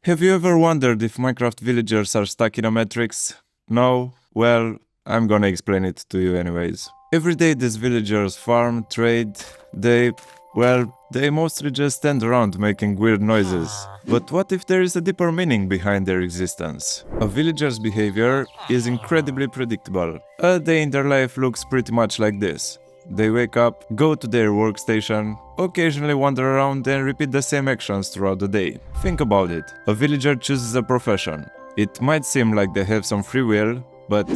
Have you ever wondered if Minecraft villagers are stuck in a matrix? No? Well, I'm gonna explain it to you anyways. Every day these villagers farm, trade, they mostly just stand around making weird noises. But what if there is a deeper meaning behind their existence? A villager's behavior is incredibly predictable. A day in their life looks pretty much like this. They wake up, go to their workstation, occasionally wander around and repeat the same actions throughout the day. Think about it. A villager chooses a profession. It might seem like they have some free will, but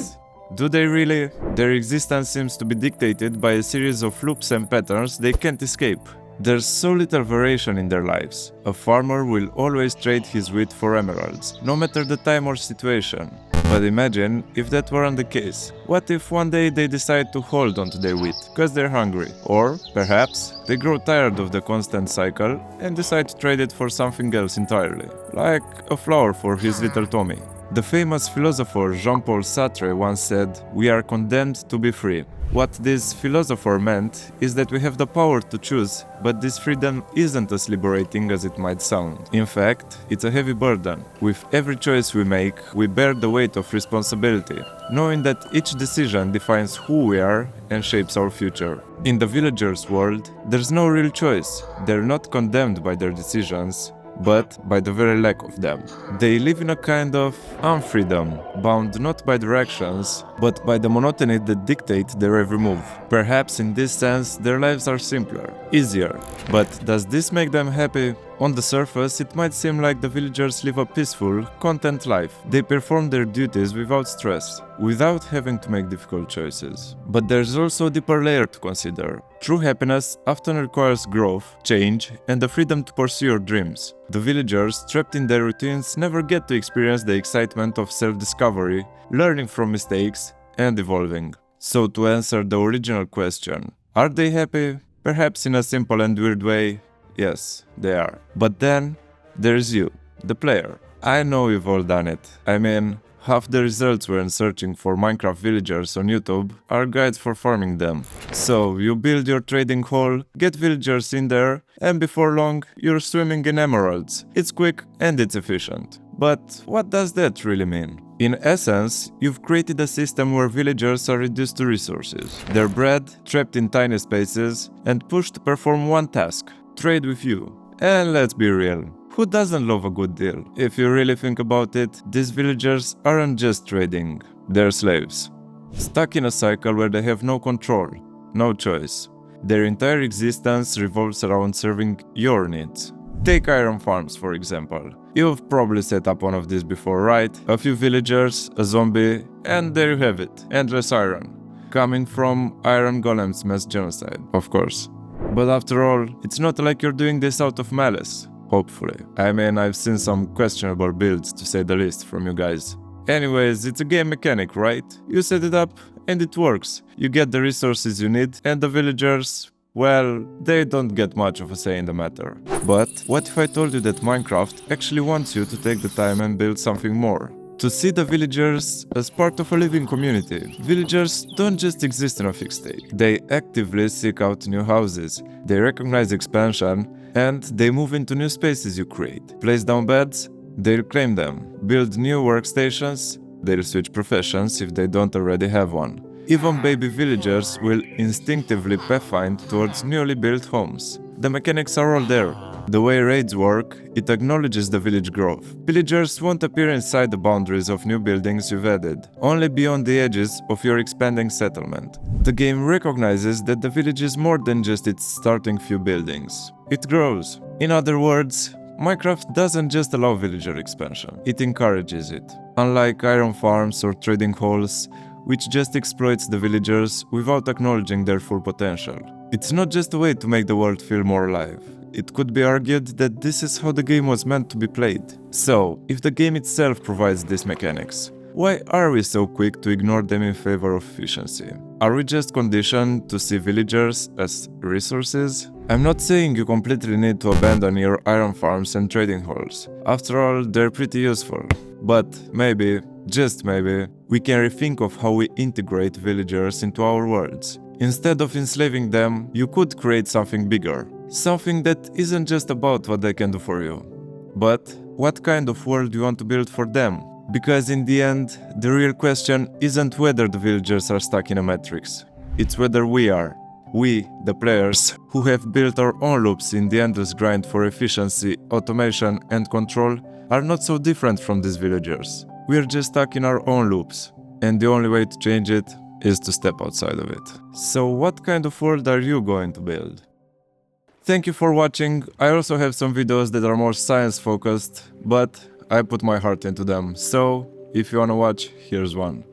do they really? Their existence seems to be dictated by a series of loops and patterns they can't escape. There's so little variation in their lives. A farmer will always trade his wheat for emeralds, no matter the time or situation. But imagine if that weren't the case. What if one day they decide to hold onto their wheat because they're hungry? Or, perhaps, they grow tired of the constant cycle and decide to trade it for something else entirely, like a flower for his little Tommy. The famous philosopher 𝘁𝗵𝗋𝗄 once said, "We are condemned to be free." What this philosopher meant is that we have the power to choose, but this freedom isn't as liberating as it might sound. In fact, it's a heavy burden. With every choice we make, we bear the weight of responsibility, knowing that each decision defines who we are and shapes our future. In the villagers' world, there's no real choice. They're not condemned by their decisions, but by the very lack of them. They live in a kind of unfreedom, bound not by their actions, but by the monotony that dictate their every move. Perhaps in this sense, their lives are simpler, easier. But does this make them happy? On the surface, it might seem like the villagers live a peaceful, content life. They perform their duties without stress, without having to make difficult choices. But there's also a deeper layer to consider. True happiness often requires growth, change, and the freedom to pursue your dreams. The villagers, trapped in their routines, never get to experience the excitement of self-discovery, learning from mistakes, and evolving. So to answer the original question, are they happy? Perhaps in a simple and weird way, yes, they are. But then, there's you, the player. I know you've all done it. I mean, half the results when searching for Minecraft villagers on YouTube are guides for farming them. So, you build your trading hall, get villagers in there, and before long, you're swimming in emeralds. It's quick and it's efficient. But what does that really mean? In essence, you've created a system where villagers are reduced to resources. They're bred, trapped in tiny spaces, and pushed to perform one task: trade with you. And let's be real, who doesn't love a good deal? If you really think about it, these villagers aren't just trading, they're slaves. Stuck in a cycle where they have no control, no choice. Their entire existence revolves around serving your needs. Take iron farms, for example. You've probably set up one of these before, right? A few villagers, a zombie, and there you have it, endless iron. Coming from iron golems mass genocide, of course. But after all, it's not like you're doing this out of malice, hopefully. I mean, I've seen some questionable builds, to say the least, from you guys. Anyways, it's a game mechanic, right? You set it up, and it works. You get the resources you need, and the villagers, well, they don't get much of a say in the matter. But what if I told you that Minecraft actually wants you to take the time and build something more? To see the villagers as part of a living community. Villagers don't just exist in a fixed state. They actively seek out new houses, they recognize expansion, and they move into new spaces you create. Place down beds, they'll claim them. Build new workstations, they'll switch professions if they don't already have one. Even baby villagers will instinctively pathfind towards newly built homes. The mechanics are all there. The way raids work, it acknowledges the village growth. Villagers won't appear inside the boundaries of new buildings you've added, only beyond the edges of your expanding settlement. The game recognizes that the village is more than just its starting few buildings. It grows. In other words, Minecraft doesn't just allow villager expansion, it encourages it. Unlike iron farms or trading halls, which just exploits the villagers without acknowledging their full potential. It's not just a way to make the world feel more alive. It could be argued that this is how the game was meant to be played. So, if the game itself provides these mechanics, why are we so quick to ignore them in favor of efficiency? Are we just conditioned to see villagers as resources? I'm not saying you completely need to abandon your iron farms and trading halls. After all, they're pretty useful. But maybe, just maybe, we can rethink of how we integrate villagers into our worlds. Instead of enslaving them, you could create something bigger. Something that isn't just about what they can do for you, but what kind of world you want to build for them. Because in the end, the real question isn't whether the villagers are stuck in a matrix. It's whether we are. We, the players, who have built our own loops in the endless grind for efficiency, automation and control, are not so different from these villagers. We are just stuck in our own loops, and the only way to change it is to step outside of it. So what kind of world are you going to build? Thank you for watching. I also have some videos that are more science focused, but I put my heart into them, so if you wanna watch, here's one.